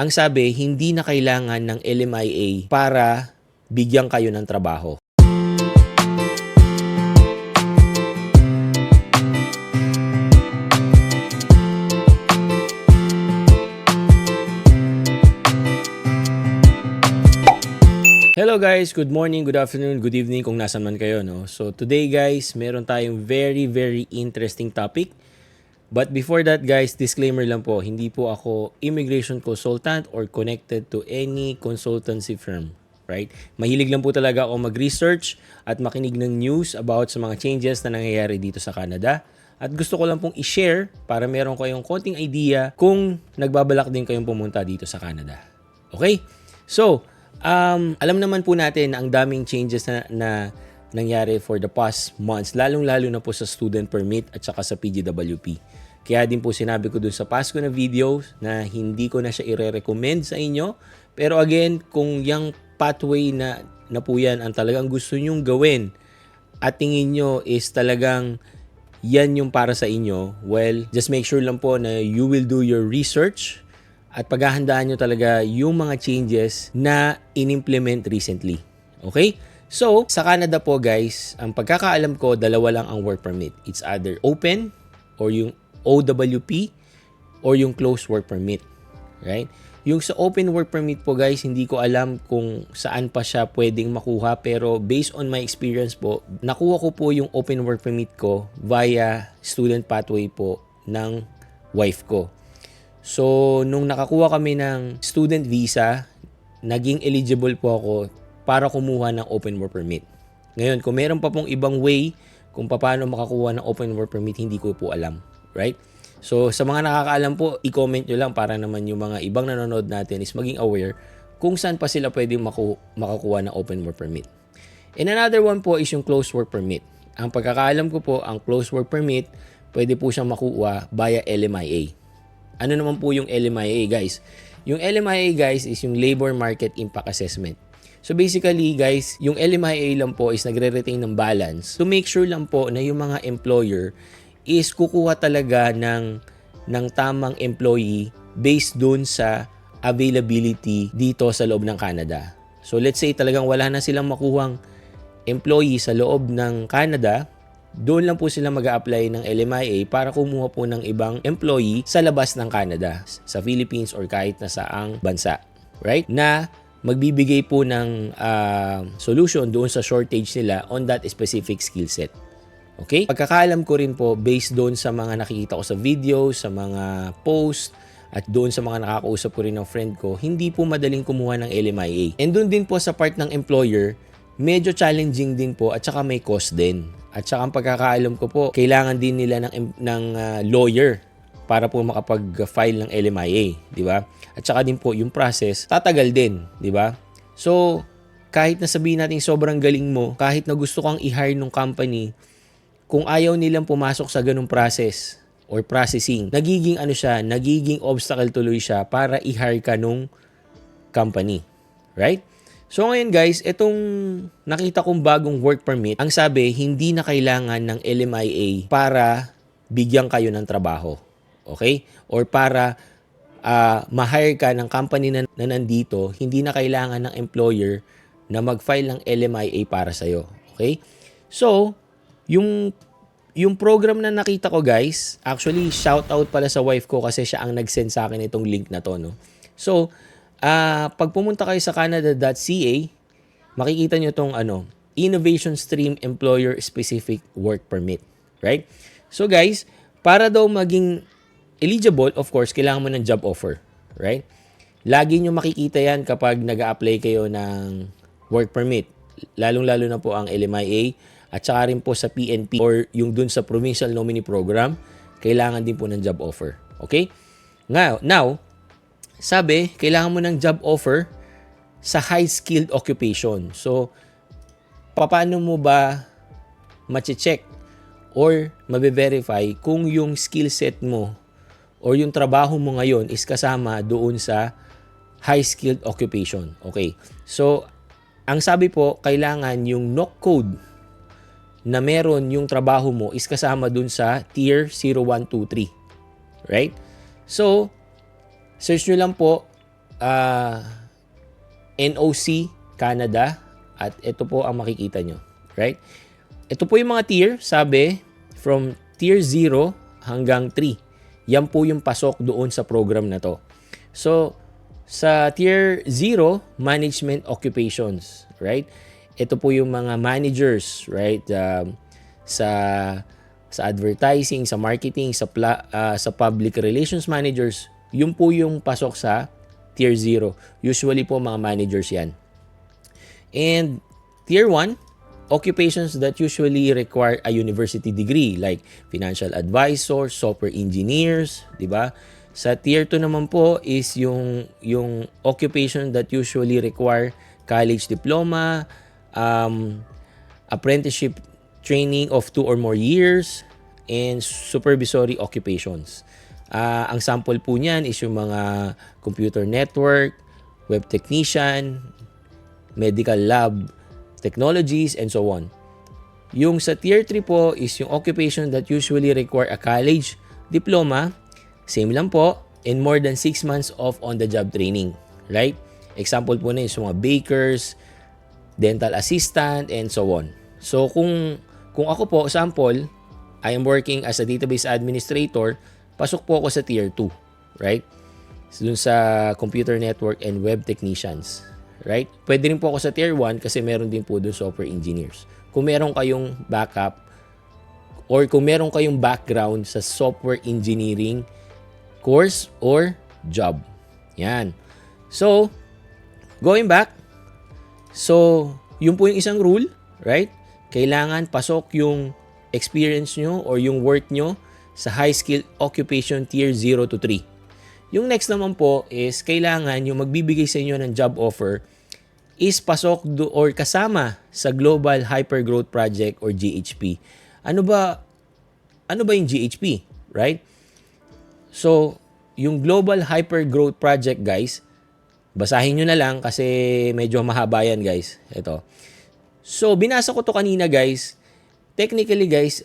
Ang sabi, hindi na kailangan ng LMIA para bigyan kayo ng trabaho. Hello guys, good morning, good afternoon, good evening kung nasan man kayo, no? So today guys, meron tayong very interesting topic. But before that guys, disclaimer lang po, hindi po ako immigration consultant or connected to any consultancy firm, right? Mahilig lang po talaga ako mag-research at makinig ng news about sa mga changes na nangyayari dito sa Canada. At gusto ko lang pong i-share para meron kayong konting idea kung nagbabalak din kayong pumunta dito sa Canada. Okay? So, alam naman po natin na ang daming changes na nangyari for the past months, lalong-lalo na po sa student permit at saka sa PGWP. Kaya din po sinabi ko dun sa past ko na videos na hindi ko na siya i-recommend sa inyo. Pero again, kung yung pathway na po yan ang talagang gusto nyong gawin at tingin nyo is talagang yan yung para sa inyo, well, just make sure lang po na you will do your research at paghahandaan nyo talaga yung mga changes na in-implement recently. Okay? So, sa Canada po guys, ang pagkakaalam ko, dalawa lang ang work permit. It's either open or yung OWP or yung closed work permit. Right? Yung sa open work permit po guys, hindi ko alam kung saan pa siya pwedeng makuha, pero based on my experience po, nakuha ko po yung open work permit ko via student pathway po ng wife ko. So, nung nakakuha kami ng student visa, naging eligible po ako para kumuha ng open work permit. Ngayon, kung meron pa pong ibang way kung paano makakuha ng open work permit, hindi ko po alam. Right? So, sa mga nakakaalam po, i-comment nyo lang para naman yung mga ibang nanonood natin is maging aware kung saan pa sila pwedeng makakuha ng open work permit. And another one po is yung closed work permit. Ang pagkakaalam ko po, ang closed work permit, pwede po siyang makuha via LMIA. Ano naman po yung LMIA guys? Yung LMIA guys is yung Labor Market Impact Assessment. So basically guys, yung LMIA lang po is nagre-retain ng balance to make sure lang po na yung mga employer is kukuha talaga ng tamang employee based dun sa availability dito sa loob ng Canada. So let's say talagang wala na silang makuhang employee sa loob ng Canada, doon lang po sila mag-a-apply ng LMIA para kumuha po ng ibang employee sa labas ng Canada, sa Philippines or kahit na saang bansa. Right? Na magbibigay po ng solution doon sa shortage nila on that specific skill set. Okay? Pagkakaalam ko rin po, based doon sa mga nakikita ko sa videos, sa mga post, at doon sa mga nakakausap ko rin ng friend ko, hindi po madaling kumuha ng LMIA. And doon din po sa part ng employer, medyo challenging din po at saka may cost din. At saka ang pagkakaalam ko po, kailangan din nila ng lawyer para po makapag-file ng LMIA, di ba? At saka din po yung process, tatagal din, di ba? So, kahit na sabihin natin sobrang galing mo, kahit na gusto kang i-hire ng company, kung ayaw nilang pumasok sa ganung process or processing, nagiging obstacle tuloy siya para i-hire ka nung company, right? So ngayon guys, itong nakita kong bagong work permit, ang sabi, hindi na kailangan ng LMIA para bigyan kayo ng trabaho. Okay? Or para ma-hire ka ng company na nandito, hindi na kailangan ng employer na mag-file ng LMIA para sa'yo. Okay? So, yung program na nakita ko guys, actually shout out pala sa wife ko kasi siya ang nag-send sa akin itong link na to. No? So, pag pumunta kayo sa canada.ca, makikita nyo itong Innovation Stream Employer Specific Work Permit. Right? So guys, para daw maging eligible, of course, kailangan mo ng job offer. Right? Lagi nyo makikita yan kapag nag-a-apply kayo ng work permit. Lalong-lalo na po ang LMIA at saka rin po sa PNP or yung dun sa Provincial Nominee Program, kailangan din po ng job offer. Okay? Now, sabi, kailangan mo ng job offer sa high-skilled occupation. So, paano mo ba ma-check or mabe-verify kung yung skill set mo or yung trabaho mo ngayon is kasama doon sa high-skilled occupation? Okay. So, ang sabi po, kailangan yung NOC code na meron yung trabaho mo is kasama dun sa tier 0123. Right? So, search nyo lang po ah, NOC Canada, at ito po ang makikita nyo. Right? Ito po yung mga tier, sabi, from tier 0 hanggang 3. Yan po yung pasok doon sa program na to. So, sa tier 0, management occupations, right? Ito po yung mga managers, right? Sa advertising, sa marketing, sa public relations managers, yun po yung pasok sa tier 0. Usually po mga managers yan. And tier 1, occupations that usually require a university degree like financial advisor, software engineers, di ba? Sa tier 2 naman po is yung occupation that usually require college diploma, apprenticeship training of 2 or more years, and supervisory occupations. Ang sample po niyan is yung mga computer network, web technician, medical lab technologies, and so on. Yung sa tier 3 po is yung occupation that usually require a college diploma, same lang po, and more than 6 months of on-the-job training. Right? Example po na yung mga bakers, dental assistant, and so on. So kung ako po, sample, I am working as a database administrator, pasok po ako sa tier 2. Right? So, dun sa computer network and web technicians. Right? Pwede rin po ako sa tier 1 kasi meron din po doon software engineers. Kung meron kayong backup or kung meron kayong background sa software engineering course or job. Yan. So, going back. So, yun po yung isang rule, right? Kailangan pasok yung experience nyo or yung work nyo sa high skill occupation tier 0 to 3. Yung next naman po is kailangan yung magbibigay sa inyo ng job offer is pasok or kasama sa Global Hypergrowth Project or GHP. Ano ba yung GHP, right? So, yung Global Hypergrowth Project, guys, basahin nyo na lang kasi medyo mahaba yan, guys. Ito. So, binasa ko to kanina, guys. Technically, guys,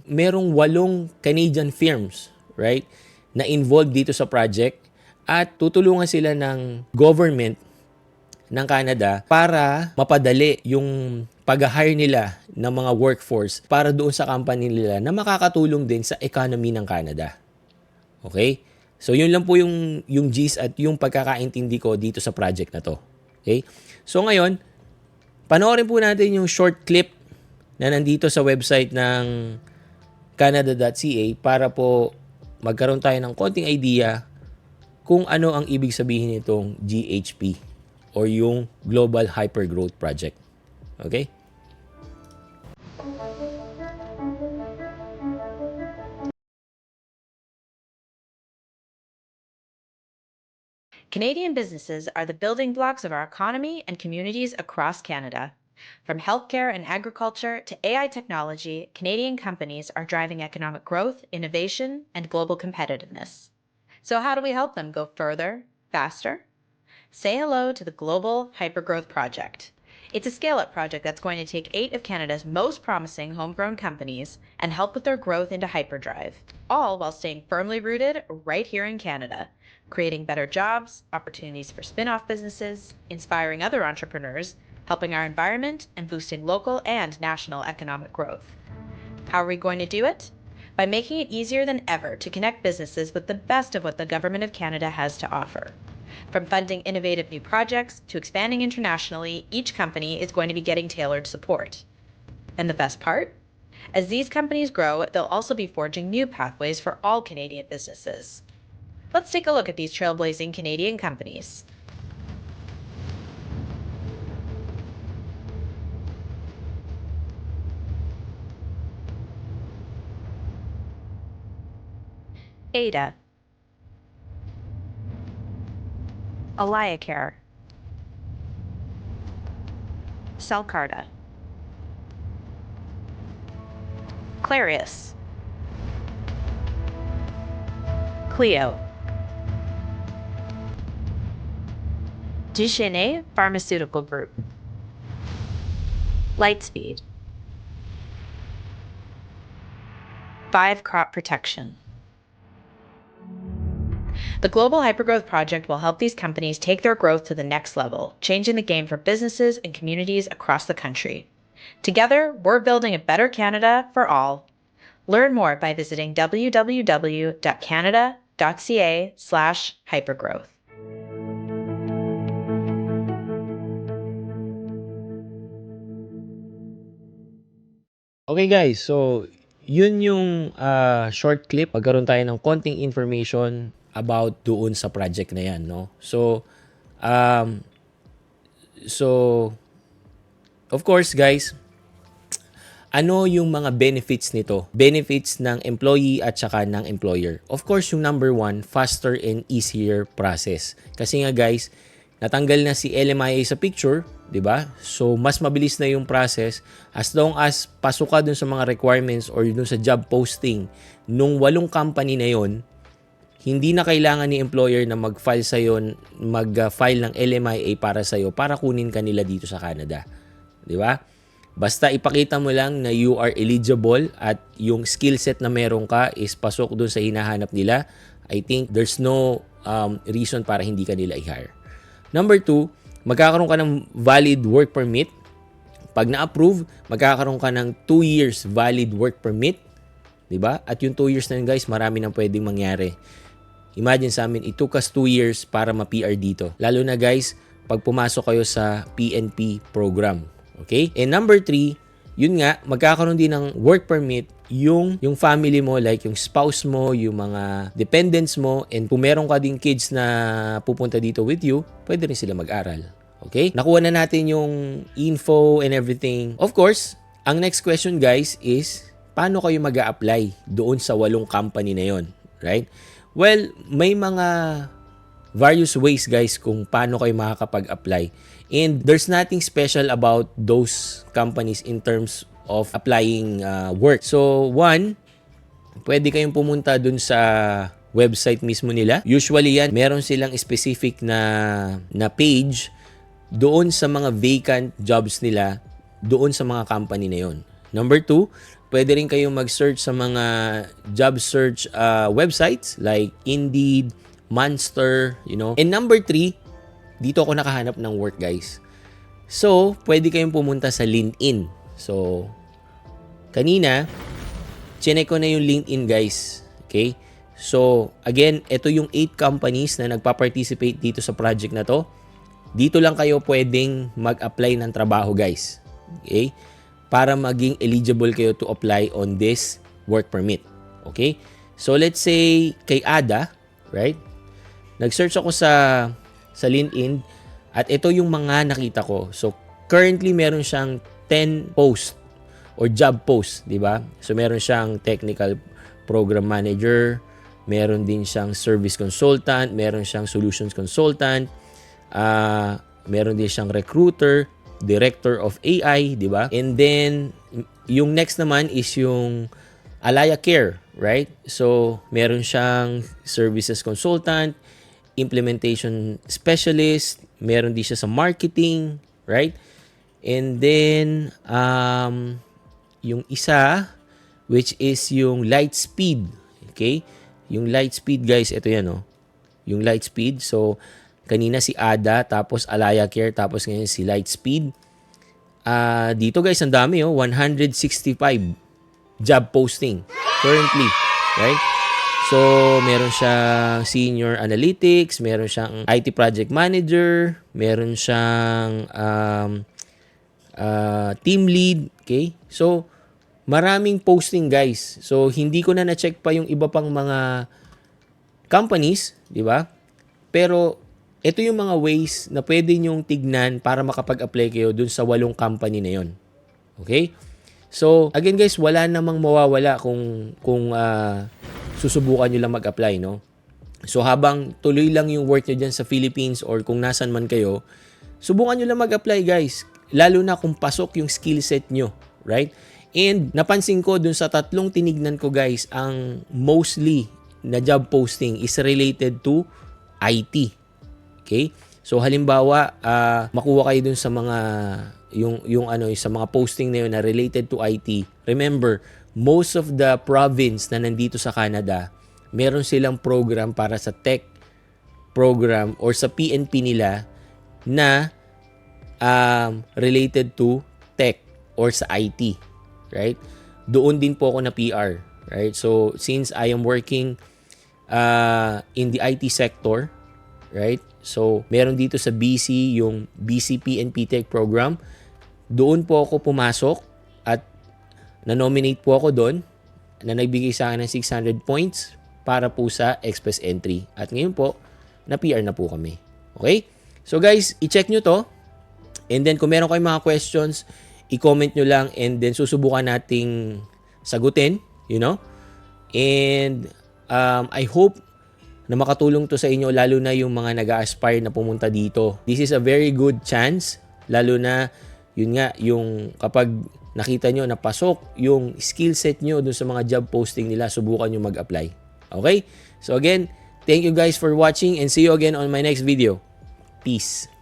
merong 8 Canadian firms, right, na involved dito sa project at tutulungan sila ng government ng Canada para mapadali yung pag-hire nila ng mga workforce para doon sa company nila na makakatulong din sa economy ng Canada. Okay? So, yun lang po yung gist at yung pagkakaintindi ko dito sa project na to. Okay? So, ngayon, panoorin po natin yung short clip na nandito sa website ng canada.ca para po magkaroon tayo ng konting idea kung ano ang ibig sabihin nitong GHP or yung Global Hypergrowth Project. Okay? Canadian businesses are the building blocks of our economy and communities across Canada. From healthcare and agriculture to AI technology, Canadian companies are driving economic growth, innovation, and global competitiveness. So how do we help them go further, faster? Say hello to the Global Hypergrowth Project. It's a scale-up project that's going to take 8 of Canada's most promising homegrown companies and help with their growth into hyperdrive, all while staying firmly rooted right here in Canada, creating better jobs, opportunities for spin-off businesses, inspiring other entrepreneurs, helping our environment, and boosting local and national economic growth. How are we going to do it? By making it easier than ever to connect businesses with the best of what the Government of Canada has to offer. From funding innovative new projects to expanding internationally, each company is going to be getting tailored support. And the best part? As these companies grow, they'll also be forging new pathways for all Canadian businesses. Let's take a look at these trailblazing Canadian companies. Ada, Aliacare, Cellcarta, Clarius, Clio, Duchesne Pharmaceutical Group, Lightspeed, 5 Crop Protection, The Global Hypergrowth Project will help these companies take their growth to the next level, changing the game for businesses and communities across the country. Together, we're building a better Canada for all. Learn more by visiting www.canada.ca/hypergrowth. Okay guys, so yun yung short clip. Magkaroon tayo ng konting information about doon sa project na yan, no? Um, so of course guys, ano yung mga benefits nito? Benefits ng employee at saka ng employer. Of course, yung number one, faster and easier process. Kasi nga guys, natanggal na si LMIA sa picture, di ba? So, mas mabilis na yung process as long as pasok ka dun sa mga requirements or dun sa job posting nung 8 company na yon, hindi na kailangan ni employer na mag-file ng LMIA para sa'yo para kunin ka nila dito sa Canada. Di ba? Basta ipakita mo lang na you are eligible at yung skill set na meron ka is pasok dun sa hinahanap nila. I think there's no reason para hindi ka nila i-hire. Number 2, magkakaroon ka ng valid work permit. Pag na-approve, magkakaroon ka ng 2 years valid work permit. Diba? At yung 2 years na yun guys, marami nang pwedeng mangyari. Imagine sa amin, it took us 2 years para ma-PR dito. Lalo na guys, pag pumasok kayo sa PNP program. Okay? And number 3, yun nga, magkakaroon din ng work permit yung family mo, like yung spouse mo, yung mga dependents mo, and kung meron ka din kids na pupunta dito with you, pwede rin sila mag-aral. Okay? Nakuha na natin yung info and everything. Of course, ang next question guys is, paano kayo mag-a-apply doon sa 8 company na yon, right? Well, may mga various ways guys kung paano kayo makakapag-apply. And there's nothing special about those companies in terms of applying work. So, one, pwede kayong pumunta dun sa website mismo nila. Usually yan, meron silang specific na page doon sa mga vacant jobs nila, doon sa mga company na yon. Number 2, pwede rin kayong mag-search sa mga job search websites like Indeed, Monster, you know. And number 3, dito ako nakahanap ng work guys. So, pwede kayong pumunta sa LinkedIn. So, kanina, chinek ko na yung LinkedIn guys. Okay? So, again, ito yung 8 companies na nagpa-participate dito sa project na to. Dito lang kayo pwedeng mag-apply ng trabaho guys. Okay? Para maging eligible kayo to apply on this work permit. Okay? So, let's say kay Ada, right? Nag-search ako sa LinkedIn at ito yung mga nakita ko. So, currently meron siyang 10 post or job post, di ba? So, meron siyang technical program manager, meron din siyang service consultant, meron siyang solutions consultant, meron din siyang recruiter, director of AI, di ba? And then, yung next naman is yung Alaya Care, right? So, meron siyang services consultant, implementation specialist, meron din siya sa marketing, right? And then, yung isa, which is yung Lightspeed, okay? Yung Lightspeed, guys, ito yan, oh. Yung Lightspeed, so, kanina si Ada, tapos Alaya Care, tapos ngayon si Lightspeed. Dito, guys, ang dami, oh, 165 job posting currently, right? So, meron siyang senior analytics, meron siyang IT project manager, meron siyang team lead, okay? So, maraming posting guys. So, hindi ko na na-check pa yung iba pang mga companies, di ba? Pero, ito yung mga ways na pwede nyong tignan para makapag-apply kayo dun sa 8 company na yon. Okay? So, again guys, wala namang mawawala kung susubukan nyo lang mag-apply, no? So, habang tuloy lang yung work nyo dyan sa Philippines or kung nasan man kayo, subukan nyo lang mag-apply, guys. Lalo na kung pasok yung skill set nyo, right? And napansin ko dun sa 3 tinignan ko, guys, ang mostly na job posting is related to IT. Okay? So, halimbawa, makuha kayo dun sa mga sa mga posting na yun na related to IT. Remember, most of the province na nandito sa Canada, meron silang program para sa tech program or sa PNP nila na related to tech or sa IT, right? Doon din po ako na PR, right? So, since I am working in the IT sector, right? So, meron dito sa BC yung BC PNP Tech program. Doon po ako pumasok at na-nominate po ako doon na nagbigay sa akin ng 600 points para po sa Express Entry. At ngayon po, na-PR na po kami. Okay? So guys, i-check nyo to. And then kung meron kayong mga questions, i-comment nyo lang and then susubukan nating sagutin, you know? And I hope na makatulong to sa inyo lalo na yung mga nag-aspire na pumunta dito. This is a very good chance, lalo na yun nga, yung kapag nakita nyo na pasok yung skill set nyo dun sa mga job posting nila, subukan nyo mag-apply. Okay? So again, thank you guys for watching and see you again on my next video. Peace.